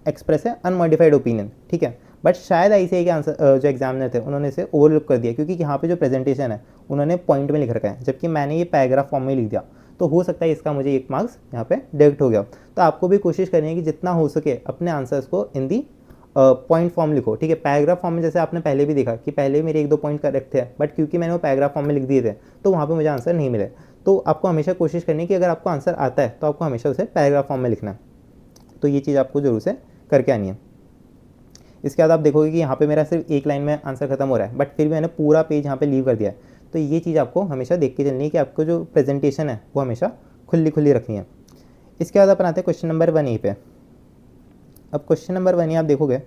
एक्सप्रेस है अनमॉडिफाइड ओपिनियन, ठीक है। बट शायद ICAI के आंसर जो एग्जामिनर थे उन्होंने इसे ओवरलुक कर दिया, क्योंकि यहाँ पे जो प्रेजेंटेशन है उन्होंने पॉइंट में लिख रखा है, जबकि मैंने ये पैराग्राफ फॉर्म में लिख दिया। तो हो सकता है इसका मुझे 1 मार्क्स यहाँ पे डायरेक्ट हो गया। तो आपको भी कोशिश करनी है कि जितना हो सके अपने आंसर्स को इन दी पॉइंट फॉर्म लिखो, ठीक है। पैराग्राफ फॉर्म में जैसे आपने पहले भी देखा कि पहले मेरे 1-2 पॉइंट करेक्ट थे, बट क्योंकि मैंने वो पैराग्राफ फॉर्म में लिख दिए थे तो वहाँ पे मुझे आंसर नहीं मिले। तो आपको हमेशा कोशिश करनी है कि अगर आपको आंसर आता है तो आपको हमेशा उसे पैराग्राफ फॉर्म में लिखना है। तो ये चीज़ आपको जरूर से करके आनी है। इसके बाद आप देखोगे कि यहाँ पे मेरा सिर्फ 1 लाइन में आंसर खत्म हो रहा है, बट फिर भी मैंने पूरा पेज यहाँ पे लीव कर दिया है। तो ये चीज़ आपको हमेशा देख के चलनी है कि आपको जो प्रेजेंटेशन है वो हमेशा खुली खुली रखनी है। इसके बाद अपन आते हैं क्वेश्चन नंबर 1A पे। अब क्वेश्चन नंबर 1A आप देखोगे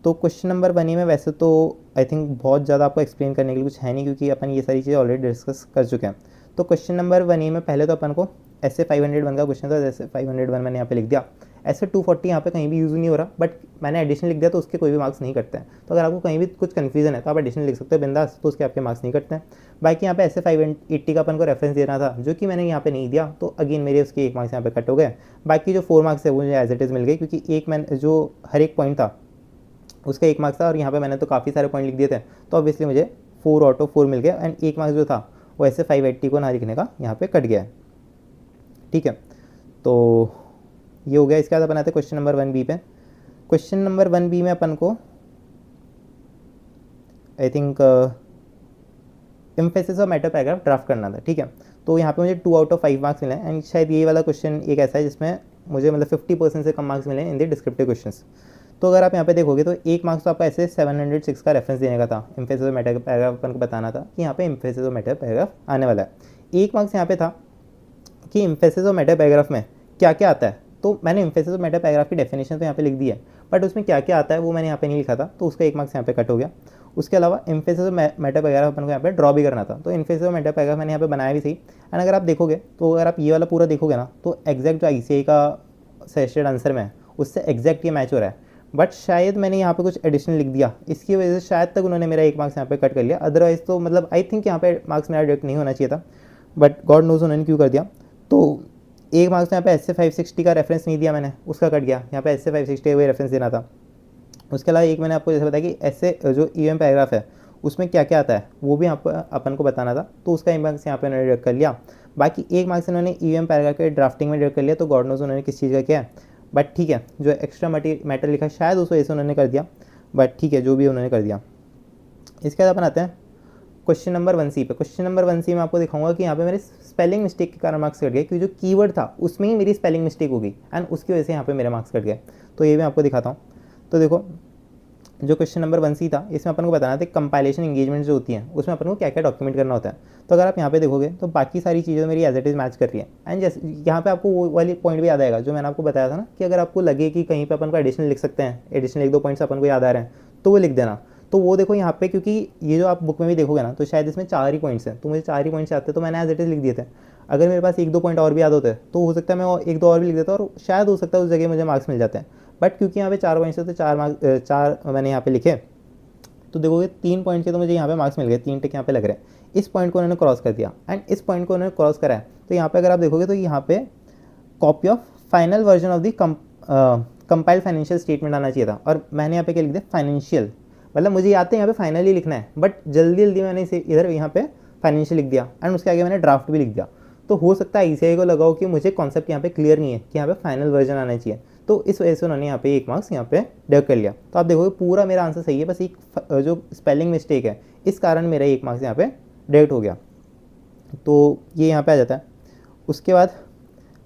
तो क्वेश्चन नंबर 1A में वैसे तो आई थिंक बहुत ज़्यादा आपको एक्सप्लेन करने के लिए कुछ है नहीं, क्योंकि अपन ये सारी चीज़ें ऑलरेडी डिस्कस कर चुके हैं। तो क्वेश्चन नंबर 1A में पहले तो अपन को ऐसे 501 का क्वेश्चन था, जैसे 501 मैंने यहाँ पे लिख दिया। ऐसे 240 यहाँ पे कहीं भी यूज़ नहीं हो रहा, बट मैंने एडिशनल लिख दिया तो उसके कोई भी मार्क्स नहीं कटते हैं। तो अगर आपको कहीं भी कुछ कन्फ्यूजन है तो आप एडिशनल लिख सकते हो बिंदास, तो उसके आपके मार्क्स नहीं कटते हैं। बाकी यहाँ पे ऐसे 580 का अपन को रेफरेंस देना था, जो कि मैंने यहाँ पे नहीं दिया, तो अगेन मेरे उसके 1 मार्क्स यहाँ पे कट हो गए। बाकी जो 4 मार्क्स है वो मुझे एज इट इज़ मिल गई, क्योंकि एक मैंने जो हर एक पॉइंट था उसका 1 मार्क्स था, और यहाँ पे मैंने तो काफ़ी सारे पॉइंट लिख दिए थे, तो ऑब्वियसली मुझे 4 आउट ऑफ 4 मिल गया। एंड 1 मार्क्स जो था वो ऐसे 580 को ना लिखने का यहाँ पे कट गया है, ठीक है। तो ये हो गया। इसके बाद अपन आते हैं क्वेश्चन नंबर 1B पे। क्वेश्चन नंबर 1B में अपन को आई थिंक एम्फेसिस और मेटा पैराग्राफ ड्राफ्ट करना था, ठीक है। तो यहाँ पे मुझे 2 आउट ऑफ 5 मार्क्स मिले हैं, एंड शायद ये वाला क्वेश्चन एक ऐसा है जिसमें मुझे मतलब 50% से कम मार्क्स मिले इन द डिस्क्रिप्टिव क्वेश्चंस। तो अगर आप यहाँ पे देखोगे तो 1 मार्क्स तो आपका ऐसे 706 का रेफरेंस देने का था, एम्फेसिस और मेटा पैराग्राफ अपन को बताना था कि यहाँ पे एम्फेसिस और मेटा पैराग्राफ आने वाला है। 1 मार्क्स यहाँ पे था कि एम्फेसिस और मेटा पैराग्राफ में क्या क्या आता है। तो मैंने एम्फेसिस और मेटा पैराग्राफ की डेफिनेशन तो यहाँ पे लिख दी है, बट उसमें क्या क्या आता है वो मैंने यहाँ पे नहीं लिखा था, तो उसका 1 मार्क्स यहाँ पे कट हो गया। उसके अलावा एम्फेसिस और मेटा पैराग्राफ अपन को यहाँ पे ड्रॉ भी करना था, तो एम्फेसिस और मेटा पैराग्राफ मैंने यहाँ पे बनाया भी सही। एंड अगर आप देखोगे तो अगर आप ये वाला पूरा देखोगे ना, तो एग्जैक्ट जो ICAI का सजेस्टेड आंसर में उससे एग्जैक्ट ये मैच हो रहा है। बट शायद मैंने यहाँ पे कुछ एडिशनल लिख दिया, इसकी वजह से शायद तक उन्होंने मेरा 1 मार्क्स यहाँ पे कट कर लिया। अदरवाइज तो मतलब आई थिंक यहाँ पे मार्क्स मेरा डायरेक्ट नहीं होना चाहिए था, बट गॉड नोज उन्होंने क्यों कर दिया। तो 1 मार्क्स यहाँ पे ऐसे 560 का रेफरेंस नहीं दिया मैंने, उसका कट गया। यहाँ पे ऐसे 560 का वही रेफरेंस देना था। उसके अलावा एक मैंने आपको जैसे बताया कि ऐसे जो EM पैराग्राफ है उसमें क्या क्या आता है वो भी आप अपन को बताना था, तो उसका 1 मार्क्स यहाँ पे उन्होंने डिडक्ट कर लिया। बाकी 1 मार्क्स इन्होंने ईवीएम पैराग्राफ के ड्राफ्टिंग में डिडक्ट कर लिया, तो गॉड नोज उन्होंने किस चीज़ का किया है, बट ठीक है जो एक्स्ट्रा मैटर लिखा शायद उस वजह से उन्होंने कर दिया, बट ठीक है जो भी उन्होंने कर दिया। इसके बाद अपन आते हैं क्वेश्चन नंबर 1C पे। क्वेश्चन नंबर 1C में आपको दिखाऊंगा कि यहाँ पे मेरे स्पेलिंग मिस्टेक के कारण मार्क्स कट गए, क्योंकि जो कीवर्ड था उसमें ही मेरी स्पेलिंग मिस्टेक हो गई एंड उसकी वजह से यहाँ पे मेरे मार्क्स कट गए। तो ये मैं आपको दिखाता हूँ। तो देखो जो क्वेश्चन नंबर 1C था इसमें अपन को बताना था कंपाइलेशन एंगेजमेंट जो होती है उसमें अपन को क्या क्या डॉक्यूमेंट करना होता है। तो अगर आप यहाँ पे देखोगे तो बाकी सारी चीज़ें मेरी एज इट इज़ मैच कर रही है एंड जैसे यहाँ पे आपको वो वाली पॉइंट भी याद आएगा जो मैंने आपको बताया था ना कि अगर आपको लगे कि कहीं पे अपन को एडिशनल लिख सकते हैं, एडिशनल 1-2 पॉइंट्स अपन को याद आ रहे हैं तो वो लिख देना। तो वो देखो यहाँ पे, क्योंकि ये जो आप बुक में भी देखोगे ना तो शायद इसमें 4 ही पॉइंट्स हैं, तो मुझे 4 ही पॉइंट्स आते हैं तो मैंने एज इट इज़ लिख दिए थे। अगर मेरे पास 1-2 पॉइंट और भी याद होते हैं तो हो सकता है मैं 1-2 और भी लिख देता और शायद हो सकता है उस जगह मुझे मार्क्स मिल जाते हैं। बट क्योंकि यहाँ पे 4 पॉइंट्स थे तो 4 मैंने यहाँ पे लिखे, तो देखोगे 3 पॉइंट के तो मुझे यहाँ पे मार्क्स मिल गए, 3 टिक यहाँ पे लग रहे हैं। इस पॉइंट को उन्होंने क्रॉस कर दिया एंड इस पॉइंट को उन्होंने क्रॉस करा है, तो यहाँ पे अगर आप देखोगे तो यहाँ पे copy of final version of the compiled financial statement आना चाहिए था, और मैंने यहाँ पे क्या लिख दिया फाइनेंशियल, मतलब मुझे याद है यहाँ पे फाइनली लिखना है बट जल्दी जल्दी मैंने इसे इधर यहाँ पे फाइनेंशियल लिख दिया एंड उसके आगे मैंने ड्राफ्ट भी लिख दिया। तो हो सकता है ICAI को लगाओ कि मुझे कॉन्सेप्ट यहाँ पे क्लियर नहीं है कि यहाँ पे फाइनल वर्जन आना चाहिए, तो इस वजह से उन्होंने यहाँ पे 1 मार्क्स यहाँ पे डिडक्ट कर लिया। तो आप देखोगे पूरा मेरा आंसर सही है, बस एक जो स्पेलिंग मिस्टेक है इस कारण मेरा 1 मार्क्स यहाँ पे डिडक्ट हो गया, तो ये यहाँ पे आ जाता है। उसके बाद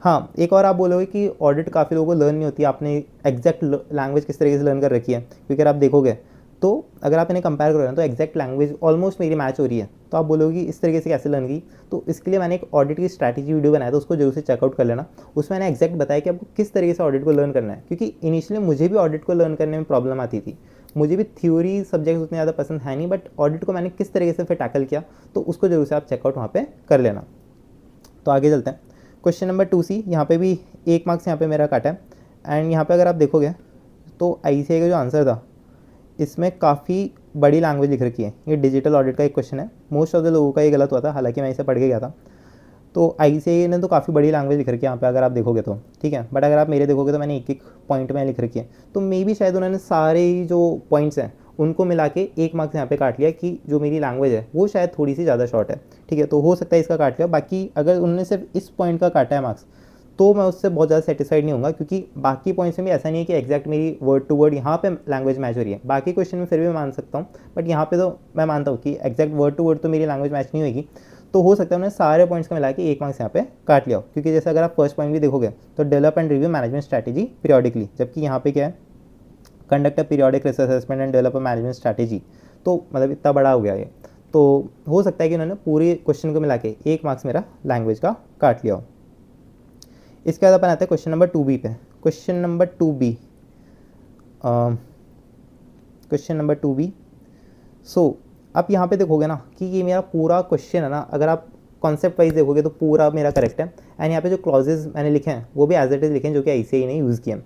हाँ एक और आप बोलोगे कि ऑडिट काफ़ी लोगों को लर्न नहीं होती, आपने एग्जैक्ट लैंग्वेज किस तरीके से लर्न कर रखी है, क्योंकि अगर आप देखोगे तो अगर आप इन्हें कंपेयर करोगे तो एग्जैक्ट लैंग्वेज ऑलमोस्ट मेरी मैच हो रही है, तो आप बोलोगे इस तरीके से कैसे लर्न की। तो इसके लिए मैंने एक ऑडिट की स्ट्रैटेजी वीडियो बनाया था, उसको जरूर से चेकआउट कर लेना। उसमें मैंने एग्जैक्ट बताया कि आपको किस तरीके से ऑडिट को लर्न करना है, क्योंकि इनिशियली मुझे भी ऑडिट को लर्न करने में प्रॉब्लम आती थी, मुझे भी थ्योरी सब्जेक्ट उतने ज़्यादा पसंद है नहीं, बट ऑडिट को मैंने किस तरीके से फिर टैकल किया तो उसको जरूर से आप चेकआउट वहाँ पर कर लेना। तो आगे चलते हैं। क्वेश्चन नंबर 2C, यहाँ पे भी 1 मार्क्स यहाँ पे मेरा काटा है एंड यहाँ पे अगर आप देखोगे तो ICAI का जो आंसर था इसमें काफ़ी बड़ी लैंग्वेज लिख रखी है। ये डिजिटल ऑडिट का एक क्वेश्चन है, मोस्ट ऑफ द लोगों का ये गलत हुआ था, हालांकि मैं इसे पढ़ के गया था। तो ICAI ने तो काफ़ी बड़ी लैंग्वेज लिख रखी है यहाँ पे अगर आप देखोगे तो, ठीक है। बट अगर आप मेरे देखोगे तो मैंने एक पॉइंट में लिख रखी है, तो मे भी शायद उन्होंने सारे ही जो पॉइंट्स हैं उनको मिला के 1 मार्क्स यहाँ पे काट लिया कि जो मेरी लैंग्वेज है वो शायद थोड़ी सी ज़्यादा शॉर्ट है, ठीक है। तो हो सकता है इसका काट लिया। बाकी अगर उन्होंने सिर्फ इस पॉइंट का काटा है मार्क्स तो मैं उससे बहुत ज़्यादा सेटिस्फाइड नहीं होऊंगा, क्योंकि बाकी पॉइंट्स में भी ऐसा नहीं है कि एग्जैक्ट मेरी वर्ड टू वर्ड यहाँ पे लैंग्वेज मैच हो रही है। बाकी क्वेश्चन में फिर भी मैं मान सकता हूँ, बट यहाँ पे तो मैं मानता हूँ कि एग्जैक्ट वर्ड टू वर्ड तो मेरी लैंग्वेज मैच नहीं होगी। तो हो सकता है उन्होंने सारे पॉइंट्स का मिला के 1 मार्क्स यहाँ पे काट लिया हो, क्योंकि जैसे अगर आप फर्स्ट पॉइंट भी देखोगे तो develop and review management strategy periodically, जबकि यहाँ पे क्या है conduct a periodic research assessment and develop a management strategy. तो मतलब इतना बड़ा हो गया ये, तो हो सकता है कि उन्होंने पूरे क्वेश्चन को मिला के 1 मार्क्स मेरा लैंग्वेज का काट लिया हो। इसके बाद अपन आते हैं क्वेश्चन नंबर 2B पे। Question number 2B, question number 2B। सो आप यहाँ पे देखोगे ना कि ये मेरा पूरा क्वेश्चन है ना, अगर आप कॉन्सेप्ट वाइज देखोगे तो पूरा मेरा करेक्ट है एंड यहाँ पे जो क्लॉजेज मैंने लिखे हैं वो भी एज इट इज लिखे हैं जो कि ICAI ने यूज़ किए हैं।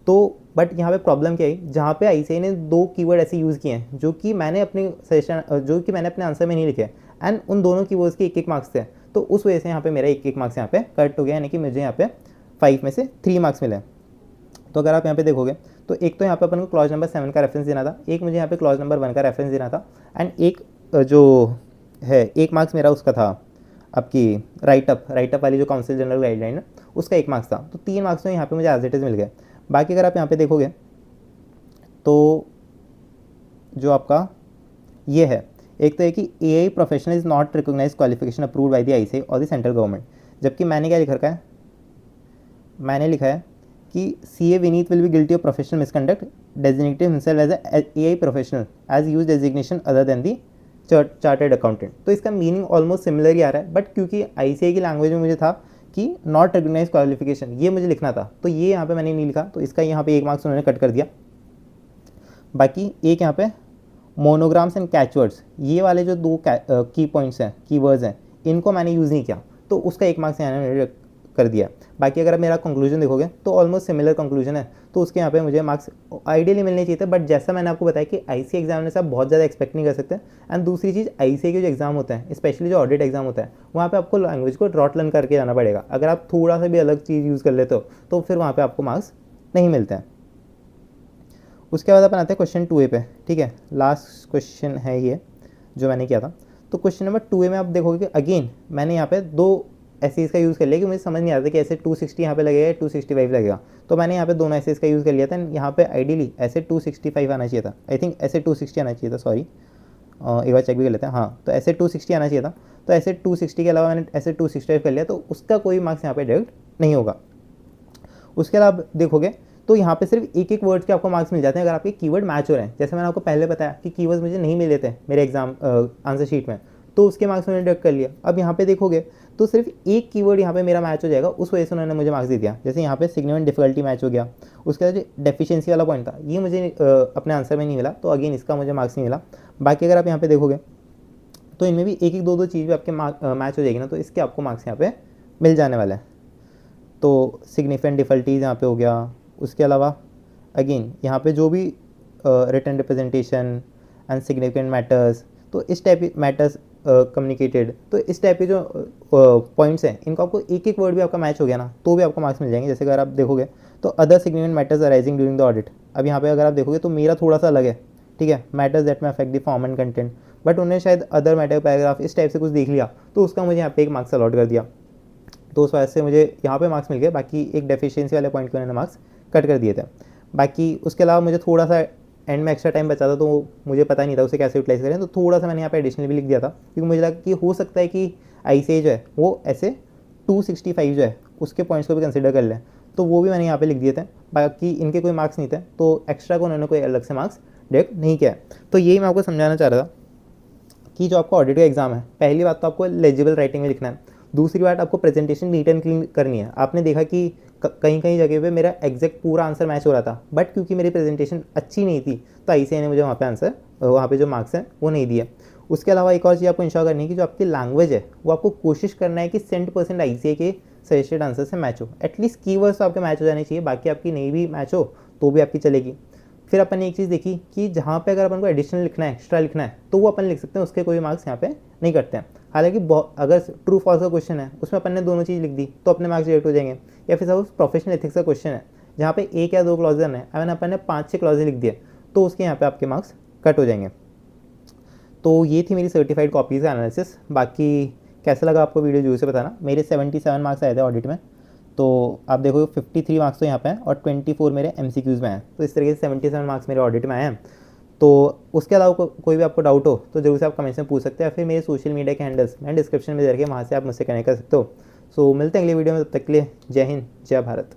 तो बट यहाँ पे प्रॉब्लम क्या है, जहाँ पे ICAI ने 2 कीवर्ड ऐसे यूज़ किए हैं जो कि मैंने अपने सजेशन जो कि मैंने अपने आंसर में नहीं लिखे एंड उन दोनों कीवर्ड्स के 1-1 मार्क्स थे, तो उस वजह से यहाँ पे मेरा 1-1 मार्क्स यहाँ पे कट हो गया, यानी कि मुझे यहाँ पे 5 में से 3 मार्क्स मिले। तो अगर आप यहाँ पे देखोगे तो एक तो यहाँ पे अपन को क्लॉज नंबर 7 का रेफरेंस देना था, एक मुझे यहाँ पे क्लॉज नंबर 1 का रेफरेंस देना था एंड एक जो है 1 मार्क्स मेरा उसका था आपकी राइटअप वाली जो काउंसिल जनरल गाइडलाइन है उसका 1 मार्क्स था। तो 3 मार्क्स तो यहाँ पे मुझे एज इट इज़ मिल गए। बाकी अगर आप यहाँ पे देखोगे तो जो आपका ये है, एक तो है कि AI professional is not recognise qualification approved by the ICAI और द सेंट्रल गवर्नमेंट, जबकि मैंने क्या लिख रखा है, मैंने लिखा है कि CA Vineet will be guilty of professional misconduct designated himself as a AI professional as use designation other than the chartered accountant. तो इसका मीनिंग ऑलमोस्ट सिमिलर ही आ रहा है, बट क्योंकि ICAI की लैंग्वेज में मुझे था कि नॉट रिकोगनाइज क्वालिफिकेशन ये मुझे लिखना था, तो ये यहाँ पे मैंने नहीं लिखा, तो इसका यहाँ पे 1 मार्क्स उन्होंने कट कर दिया। बाकी एक यहाँ पे मोनोग्राम्स एंड कैचवर्ड्स, ये वाले जो 2 की पॉइंट्स हैं, कीवर्ड्स हैं, इनको मैंने यूज़ नहीं किया, तो उसका 1 मार्क्स यहाँ कर दिया। बाकी अगर मेरा कंक्लूजन देखोगे तो ऑलमोस्ट सिमिलर कंक्लूजन है, तो उसके यहाँ पे मुझे मार्क्स आइडियली मिलने चाहिए थे, बट जैसा मैंने आपको बताया कि ICAI एग्जाम से आप बहुत ज़्यादा एक्सपेक्ट नहीं कर सकते। एंड दूसरी चीज़, ICAI के जो एग्जाम होता है, स्पेशली जो ऑडिट एग्जाम होता है, वहाँ पे आपको लैंग्वेज को ड्रॉट लर्न करके जाना पड़ेगा। अगर आप थोड़ा सा भी अलग चीज़ यूज़ कर लेते हो तो फिर वहाँ पर आपको मार्क्स नहीं मिलते हैं। उसके बाद अपन आते हैं क्वेश्चन 2A पे, ठीक है, लास्ट क्वेश्चन है ये। जो मैंने किया था। तो क्वेश्चन नंबर 2A में आप देखोगे कि अगेन मैंने यहाँ पे 2 एसेज का यूज़ कर लिया कि मुझे समझ नहीं आता कि ऐसे 260 यहाँ पे लगेगा या 265 लगेगा, तो मैंने यहाँ पे दोनों एसेज का यूज़ कर लिया था। यहाँ पे आइडियली ऐसे 265 आना चाहिए था, आई थिंक ऐसे 260 आना चाहिए था, सॉरी एक बार चेक भी कर लेते हैं। हाँ, तो ऐसे 260 आना चाहिए था, तो ऐसे 260 के अलावा मैंने ऐसे 265 कर लिया, तो उसका कोई मार्क्स यहाँ पे डायरेक्ट नहीं होगा। उसके अलावा देखोगे तो यहाँ पे सिर्फ एक एक वर्ड के आपको मार्क्स मिल जाते हैं अगर आपके कीवर्ड मैच हो रहे हैं। जैसे मैंने आपको पहले बताया कि कीवर्ड्स मुझे नहीं मिले थे मेरे एग्जाम आंसर शीट में, तो उसके मार्क्स मैंने डिडक्ट कर लिया। अब यहाँ पे देखोगे तो सिर्फ एक कीवर्ड यहाँ पे मेरा मैच हो जाएगा, उस वजह से उन्होंने मुझे मार्क्स दे दिया। जैसे यहाँ पे सिग्निफिकेंट डिफिकल्टी मैच हो गया, उसके बाद जो डेफिशिएंसी वाला पॉइंट था ये मुझे अपने आंसर में नहीं मिला, तो अगेन इसका मुझे मार्क्स नहीं मिला। बाकी अगर आप यहाँ पे देखोगे तो इनमें भी एक एक दो चीज़ भी आपके मैच हो जाएगी ना, तो इसके आपको मार्क्स यहाँ पे मिल जाने वाले हैं। तो सिग्निफिकेंट डिफिकल्टीज यहाँ पे हो गया, उसके अलावा अगेन यहाँ पे जो भी written representation and significant matters, तो इस टाइप मैटर्स कम्युनिकेटेड, तो इस टाइप के जो पॉइंट्स हैं इनको आपको एक एक वर्ड भी आपका मैच हो गया ना तो भी आपको मार्क्स मिल जाएंगे। जैसे अगर आप देखोगे तो other significant matters arising during the audit, अब यहाँ पे अगर आप देखोगे तो मेरा थोड़ा सा अलग है, ठीक है, मैटर्स दैट में affect the form and content, but उन्होंने शायद अदर मैटर पैराग्राफ इस टाइप से कुछ देख लिया तो उसका मुझे यहाँ पे एक मार्क्स अलॉट कर दिया, तो उस वजह से मुझे यहाँ पे मार्क्स मिल गए। बाकी एक डेफिशिएंसी वाले पॉइंट के उन्होंने मार्क्स कट कर दिए थे। बाकी उसके अलावा मुझे थोड़ा सा एंड में एक्स्ट्रा टाइम बचा था, तो मुझे पता नहीं था उसे कैसे यूटिलाइज करें, तो थोड़ा सा मैंने यहाँ पे एडिशनल भी लिख दिया था, क्योंकि मुझे लगा कि हो सकता है कि ICAI जो है वो ऐसे 265 जो है उसके पॉइंट्स को भी कंसिडर कर लें, तो वो भी मैंने यहाँ पे लिख दिए थे। बाकी इनके कोई मार्क्स नहीं थे, तो एक्स्ट्रा को उन्होंने कोई अलग से मार्क्स डायरेक्ट नहीं किया है। तो यही मैं आपको समझाना चाह रहा था कि जो आपका ऑडिट का एग्जाम है, पहली बात तो आपको लेजिबल राइटिंग में लिखना है, दूसरी बात आपको प्रेजेंटेशन नीट एंड क्लीन करनी है। आपने देखा कि कहीं कहीं जगह पे मेरा एग्जैक्ट पूरा आंसर मैच हो रहा था, बट क्योंकि मेरी प्रेजेंटेशन अच्छी नहीं थी तो ICAI ने मुझे वहाँ पे जो मार्क्स हैं वो नहीं दिए। उसके अलावा एक और चीज़ आपको इंश्योर करनी है कि जो आपकी लैंग्वेज है वो आपको कोशिश करना है कि 100% ICAI के सजेस्टेड आंसर से मैच हो, एटलीस्ट कीवर्ड्स तो आपके मैच हो जाने चाहिए, बाकी आपकी नहीं भी मैच हो तो भी आपकी चलेगी। फिर अपन ने एक चीज़ देखी कि जहाँ पे अगर अपन को एडिशनल लिखना है, एक्स्ट्रा लिखना है, तो वो अपन लिख सकते हैं, उसके कोई मार्क्स यहाँ पे नहीं कटते हैं। हालांकि अगर ट्रू फॉल्स का क्वेश्चन है उसमें अपन ने दोनों चीज़ लिख दी तो अपने मार्क्स डिडक्ट हो जाएंगे। या फिर सपोज प्रोफेशनल एथिक्स का क्वेश्चन है जहाँ पे 1 या 2 क्लॉज है, अगर अपन ने 5-6 क्लॉज लिख दिए तो उसके यहाँ पे आपके मार्क्स कट हो जाएंगे। तो ये थी मेरी सर्टिफाइड कॉपीज़ का एनालिसिस। बाकी कैसा लगा आपको वीडियो जरूर से बताना। मेरे 77 मार्क्स आए थे ऑडिट में, तो आप देखो 53 मार्क्स तो यहाँ पे हैं और 24 मेरे MCQs में हैं, तो इस तरीके से 77 मार्क्स मेरे ऑडिट में आए हैं। तो उसके अलावा कोई भी आपको डाउट हो तो जरूर से आप कमेंट्स में पूछ सकते हैं, या फिर मेरे सोशल मीडिया के हैंडल्स मैं डिस्क्रिप्शन में दे रखे, वहाँ से आप मुझसे कनेक्ट कर सकते हो। सो मिलते हैं अगली वीडियो में, तब तक के लिए जय हिंद, जय भारत।